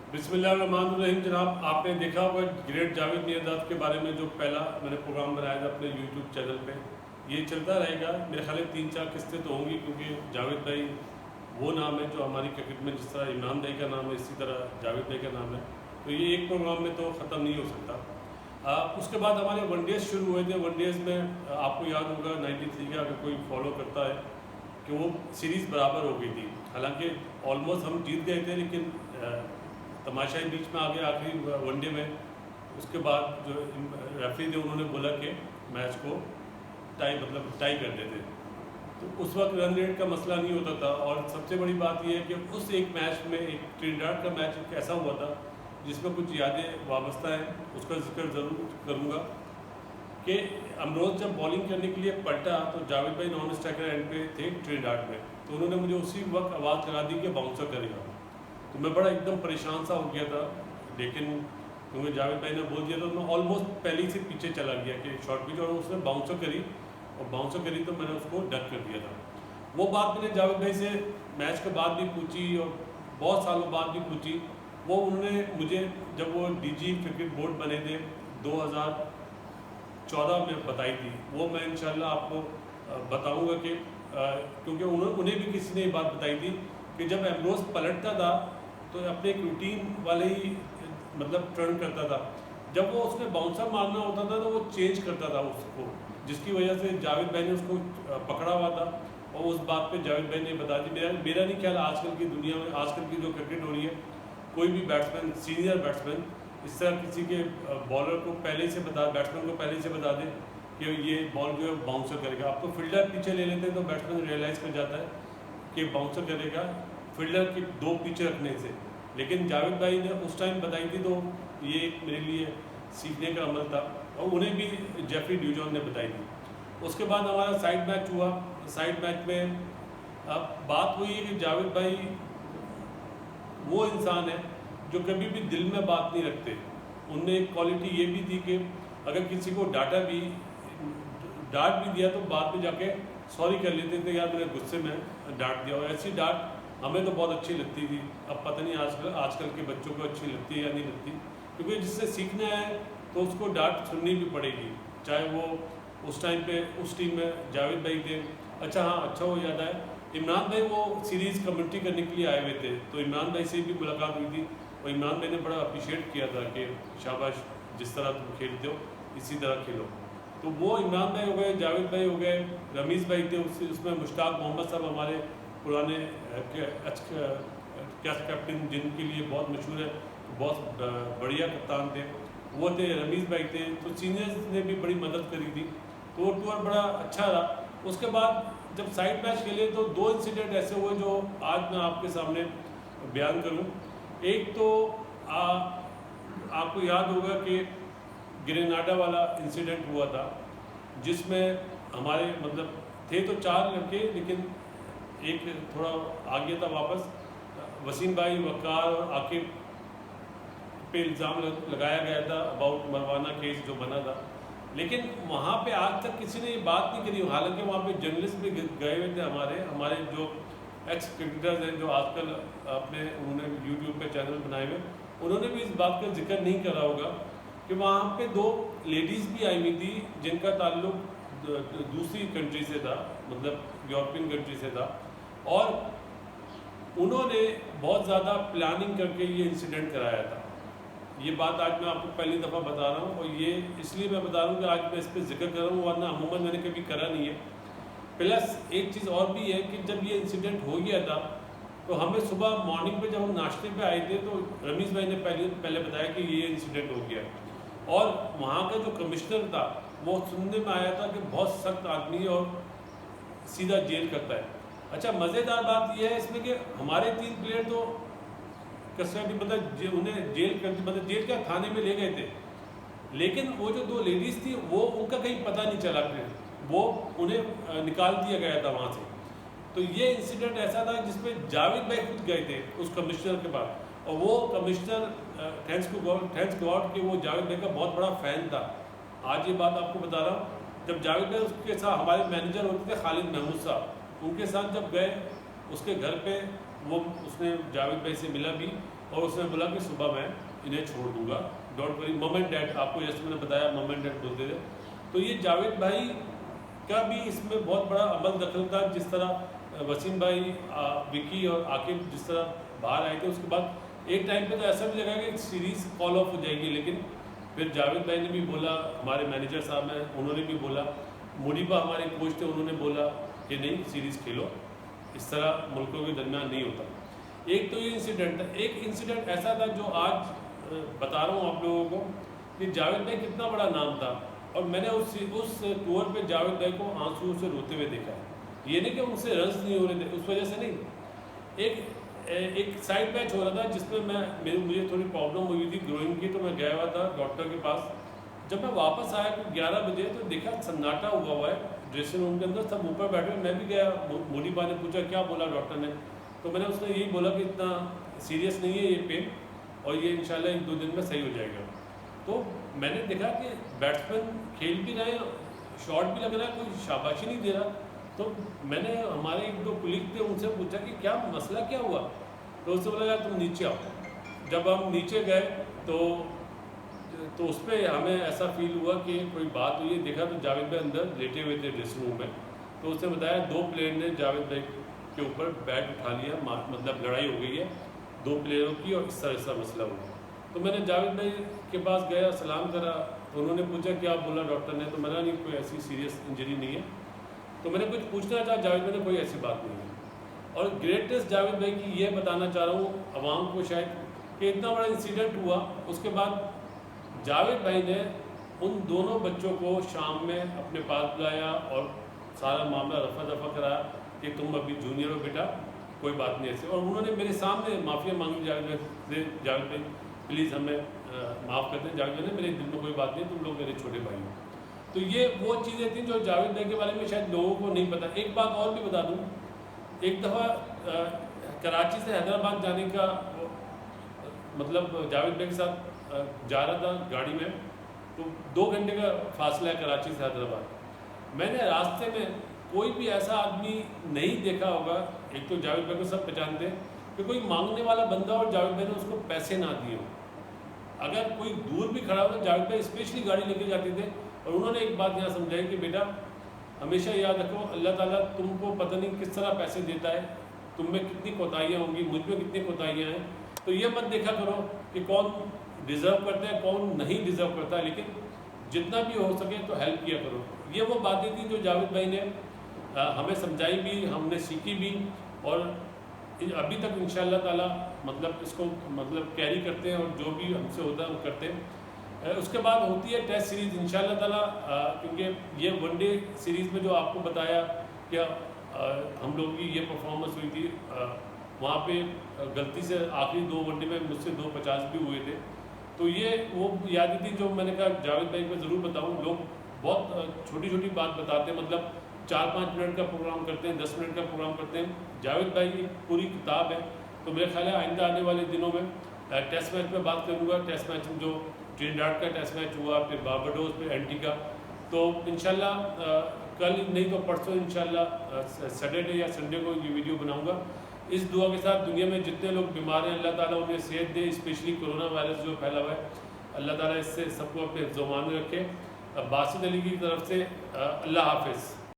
बिस्मिल्लाहिर्रहमानिर्रहीम। जनाब, आपने देखा होगा ग्रेट जावेद मियाँदाद के बारे में जो पहला मैंने प्रोग्राम बनाया था अपने यूट्यूब चैनल पे। ये चलता रहेगा, मेरे ख्याल 3-4 किस्तें तो होंगी, क्योंकि जावेद भाई वो नाम है जो हमारी क्रिकेट में जिस तरह इमरान भाई का नाम है, इसी तरह जावेद भाई का नाम है। तो ये एक प्रोग्राम में तो ख़त्म नहीं हो सकता। उसके बाद हमारे वनडेज़ शुरू हुए थे। वनडेज़ में आपको याद होगा 93 का, अगर कोई फॉलो करता है, कि वो सीरीज़ बराबर हो गई थी। हालांकि ऑलमोस्ट हम जीत गए थे, लेकिन तमाशा ही बीच में आ गया आखिरी वनडे में। उसके बाद जो रेफरी थे उन्होंने बोला कि मैच को टाई कर देते। तो उस वक्त रन रेट का मसला नहीं होता था। और सबसे बड़ी बात यह है कि उस एक मैच में, एक ट्रिनिडाद का मैच एक ऐसा हुआ था जिसमें कुछ यादें वाबस्ता हैं, उसका जिक्र ज़रूर करूँगा। कि अमरोज जब बॉलिंग करने के लिए पलटा तो जावेद भाई नॉन स्ट्राइकर एंड पे थे ट्रिनिडाद में, तो उन्होंने मुझे उसी वक्त आवाज़ लगा दी कि बाउंसर करेगा। तो मैं बड़ा एकदम परेशान सा हो गया था, लेकिन क्योंकि जावेद भाई ने बोल दिया, तो मैं ऑलमोस्ट पहले ही से पीछे चला गया कि शॉर्ट पिच, और उसने बाउंसर करी, और बाउंसर करी तो मैंने उसको डक कर दिया था। वो बात मैंने जावेद भाई से मैच के बाद भी पूछी और बहुत सालों बाद भी पूछी। वो उन्होंने मुझे, जब वो डीजी क्रिकेट बोर्ड बने थे 2014 में, बताई थी। वो मैं इंशाल्लाह आपको बताऊँगा कि क्योंकि उन्हें भी किसी ने ये बात बताई थी कि जब एमरोज पलटता था तो अपने एक रूटीन वाले ही मतलब टर्न करता था। जब वो उसने बाउंसर मारना होता था तो वो चेंज करता था उसको, जिसकी वजह से जावेद भाई ने उसको पकड़ा हुआ था। और उस बात पे जावेद भाई ने बता दी। मेरा नहीं ख्याल आजकल की दुनिया में, आजकल की जो क्रिकेट हो रही है, कोई भी बैट्समैन, सीनियर बैट्समैन इस तरह किसी के बॉलर को पहले से बैट्समैन को पहले से बता दे कि ये बॉल जो है बाउंसर करेगा। अब तो फील्डर पीछे ले लेते हैं तो बैट्समैन रियलाइज़ कर जाता है कि बाउंसर करेगा फील्डर के 2 पीछे रखने से। लेकिन जावेद भाई ने उस टाइम बताई थी, तो ये एक मेरे लिए सीखने का अमल था, और उन्हें भी जेफरी ड्यूजॉन ने बताई थी। उसके बाद हमारा साइड मैच हुआ। साइड मैच में अब बात हुई है कि जावेद भाई वो इंसान है जो कभी भी दिल में बात नहीं रखते। उनने एक क्वालिटी ये भी थी कि अगर किसी को डांट भी दिया तो बाद में जाके सॉरी कर लेते थे, यार मैंने गुस्से में डांट दिया। और ऐसी डांट हमें तो बहुत अच्छी लगती थी। अब पता नहीं आजकल के बच्चों को अच्छी लगती है या नहीं लगती, क्योंकि जिससे सीखना है तो उसको डांट सुननी भी पड़ेगी, चाहे वो उस टाइम पे उस टीम में जावेद भाई थे। अच्छा हाँ, अच्छा वो याद है, इमरान भाई वो सीरीज़ कमेंट्री करने के लिए आए हुए थे, तो इमरान भाई से भी मुलाकात हुई थी। और इमरान भाई ने बड़ा अप्रिशिएट किया था कि शाबाश, जिस तरह तुम खेलते हो इसी तरह खेलो। तो वो इमरान भाई हो गए, जावेद भाई हो गए, रमीज़ भाई थे, उसमें मुश्ताक मोहम्मद साहब हमारे पुराने कैप्टन, जिनके लिए बहुत मशहूर है, बहुत बढ़िया कप्तान थे, वो थे। रमीज़ भाई थे। तो सीनियर्स ने भी बड़ी मदद करी थी, तो वो टूर बड़ा अच्छा रहा। उसके बाद जब साइड मैच खेले तो 2 इंसिडेंट ऐसे हुए जो आज मैं आपके सामने बयान करूं। एक तो आपको याद होगा कि ग्रेनाडा वाला इंसिडेंट हुआ था, जिसमें हमारे मतलब थे तो 4 लड़के, लेकिन एक थोड़ा आ गया था वापस। वसीम भाई, वक़ार और आकिब पे इल्ज़ाम लगाया गया था अबाउट मरवाना केस जो बना था, लेकिन वहाँ पे आज तक किसी ने ये बात नहीं करी। हालांकि वहाँ पे जर्नलिस्ट भी गए हुए थे, हमारे जो एक्स क्रिकेटर्स हैं जो आजकल अपने उन्होंने यूट्यूब पे चैनल बनाए हुए, उन्होंने भी इस बात का जिक्र नहीं करा होगा कि वहाँ पे 2 लेडीज़ भी आई हुई थी जिनका ताल्लुक दूसरी कंट्री से था, मतलब यूरोपियन कंट्री से था। और उन्होंने बहुत ज़्यादा प्लानिंग करके ये इंसिडेंट कराया था। ये बात आज मैं आपको पहली दफ़ा बता रहा हूँ, और ये इसलिए मैं बता रहा हूँ कि आज मैं इस पर जिक्र कर रहा हूँ, वरना अमूमन मैंने कभी करा नहीं है। प्लस एक चीज़ और भी है कि जब ये इंसिडेंट हो गया था तो हमें सुबह मॉर्निंग पे जब हम नाश्ते पे आए थे तो रमीज़ भाई ने पहले बताया कि ये इंसिडेंट हो गया। और वहाँ का जो कमिश्नर था वो सुनने में आया था कि बहुत सख्त आदमी है और सीधा जेल करता है। अच्छा, मज़ेदार बात यह है इसमें कि हमारे 3 प्लेयर तो कस्टडी मतलब उन्हें जेल कर, मतलब जेल क्या, थाने में ले गए थे, लेकिन वो जो 2 लेडीज़ थी वो उनका कहीं पता नहीं चला, फिर वो उन्हें निकाल दिया गया था वहाँ से। तो ये इंसिडेंट ऐसा था जिसमें जावेद भाई खुद गए थे उस कमिश्नर के पास, और वो कमिश्नर थैंक्स गॉड कि वो जावेद भाई का बहुत बड़ा फ़ैन था। आज ये बात आपको बता रहा हूँ, जब जावेद भाई उसके साथ, हमारे मैनेजर होते थे खालिद महमूद साहब, उनके साथ जब गए उसके घर पे, वो उसने जावेद भाई से मिला भी, और उसने बोला कि सुबह मैं इन्हें छोड़ दूंगा, डोंट वरी, मम एंड डैड, आपको जैसे मैंने बताया मम एंड डैड बोलते थे। तो ये जावेद भाई का भी इसमें बहुत बड़ा अमल दखल था। जिस तरह वसीम भाई, विकी और आकिब जिस तरह बाहर आए थे, उसके बाद एक टाइम पे तो ऐसा भी लगा कि सीरीज़ कॉल ऑफ हो जाएगी, लेकिन फिर जावेद भाई ने भी बोला, हमारे मैनेजर साहब हैं उन्होंने भी बोला, मुनीबा हमारे कोच थे उन्होंने बोला कि नहीं सीरीज़ खेलो, इस तरह मुल्कों के दरमियान नहीं होता। एक तो ये इंसिडेंट था। एक इंसिडेंट ऐसा था जो आज बता रहा हूँ आप लोगों को कि जावेद भाई कितना बड़ा नाम था, और मैंने उस टूर पे जावेद भाई को आंसू से रोते हुए देखा है। ये नहीं कि उनसे रन्स नहीं हो रहे थे उस वजह से नहीं, एक साइड मैच हो रहा था जिसमें मुझे थोड़ी प्रॉब्लम हुई थी ग्रोइंग की, तो मैं गया हुआ था डॉक्टर के पास। जब मैं वापस आया 11 बजे तो देखा सन्नाटा हुआ है ड्रेसिंग रूम के अंदर, सब ऊपर बैठे। मैं भी गया, मुनीबा ने पूछा क्या बोला डॉक्टर ने, तो मैंने उसने यही बोला कि इतना सीरियस नहीं है ये पेन, और ये इंशाल्लाह 1-2 दिन में सही हो जाएगा। तो मैंने देखा कि बैट्समैन खेल भी रहे, शॉट भी लग रहा है, कोई शाबाशी नहीं दे रहा। तो मैंने हमारे 1-2 कुलीग थे उनसे पूछा कि क्या मसला क्या हुआ, तो उससे बोला यार तुम नीचे आओ। जब हम नीचे गए तो उस पर हमें ऐसा फील हुआ कि कोई बात हुई है। देखा तो जावेद भाई अंदर लेटे हुए थे ड्रेसिंग रूम में। तो उसने बताया 2 प्लेयर ने जावेद भाई के ऊपर बैट उठा लिया, मतलब लड़ाई हो गई है 2 प्लेयरों की, और इस तरह ऐसा मसला हुआ। तो मैंने जावेद भाई के पास गया, सलाम करा, तो उन्होंने पूछा क्या बोला डॉक्टर ने, तो मैंने नहीं कोई ऐसी सीरियस इंजरी नहीं है। तो मैंने कुछ पूछना चाहा, जावेद भाई ने कोई ऐसी बात नहीं है। और ग्रेटेस्ट जावेद भाई की ये बताना चाह रहा हूँ अवाम को शायद, कि इतना बड़ा इंसिडेंट हुआ, उसके बाद जावेद भाई ने उन दोनों बच्चों को शाम में अपने पास बुलाया और सारा मामला रफा दफा कराया कि तुम अभी जूनियर हो बेटा, कोई बात नहीं ऐसे। और उन्होंने मेरे सामने माफ़िया मांगी जावेद भाई प्लीज़ हमें माफ़ कर दें। जावेद भाई ने मेरे दिल में कोई बात नहीं, तुम लोग मेरे छोटे भाई हो। तो ये वो चीज़ें थी जो जावेद भाई के बारे में शायद लोगों को नहीं पता। एक बात और भी बता दूँ, एक दफ़ा कराची से हैदराबाद जाने का मतलब जावेद भाई के साथ जा रहा था गाड़ी में, तो 2 घंटे का फासला है कराची से हैदराबाद। मैंने रास्ते में कोई भी ऐसा आदमी नहीं देखा होगा, एक तो जावेद भाई को सब पहचानते हैं, कि कोई मांगने वाला बंदा और जावेद भाई ने उसको पैसे ना दिए हो। अगर कोई दूर भी खड़ा होता, जावेद भाई स्पेशली गाड़ी लेके जाते थे। और उन्होंने एक बात यहाँ समझाई कि बेटा हमेशा याद रखो, अल्लाह ताला तुमको पता नहीं किस तरह पैसे देता है, तुम में कितनी कोताहियाँ होंगी, मुझ में कितनी कोताहियाँ हैं। तो ये मत देखा करो कि कौन डिज़र्व करता है कौन नहीं डिज़र्व करता है, लेकिन जितना भी हो सके तो हेल्प किया करो। ये वो बातें थी जो जावेद भाई ने हमें समझाई भी, हमने सीखी भी, और अभी तक इंशाअल्लाह ताला मतलब इसको मतलब कैरी करते हैं, और जो भी हमसे होता है वो करते हैं। उसके बाद होती है टेस्ट सीरीज़ इंशाअल्लाह ताला, क्योंकि ये वनडे सीरीज़ में जो आपको बताया कि हम लोगों की ये परफॉर्मेंस हुई थी, वहाँ पे गलती से आखिरी 2 वनडे में मुझसे 250 भी हुए थे। तो ये वो यादें थी जो मैंने कहा जावेद भाई को ज़रूर बताऊँ। लोग बहुत छोटी छोटी बात बताते हैं, मतलब 4-5 मिनट का प्रोग्राम करते हैं, 10 मिनट का प्रोग्राम करते हैं। जावेद भाई की पूरी किताब है। तो मेरा ख्याल है आइंदा आने वाले दिनों में टेस्ट मैच पे बात करूँगा। टेस्ट मैच में जो ट्रिनिडाद का टेस्ट मैच हुआ, फिर बारबाडोस पे एंटीगा, तो इंशाल्लाह कल नहीं तो परसों इंशाल्लाह सैटरडे या संडे को ये वीडियो बनाऊँगा। इस दुआ के साथ दुनिया में जितने लोग बीमार हैं अल्लाह ताला उन्हें सेहत दे, स्पेशली कोरोना वायरस जो फैला हुआ है, अल्लाह ताला इससे सबको अपने ज़ुबान में रखे। बासित अली की तरफ से अल्लाह हाफिज़।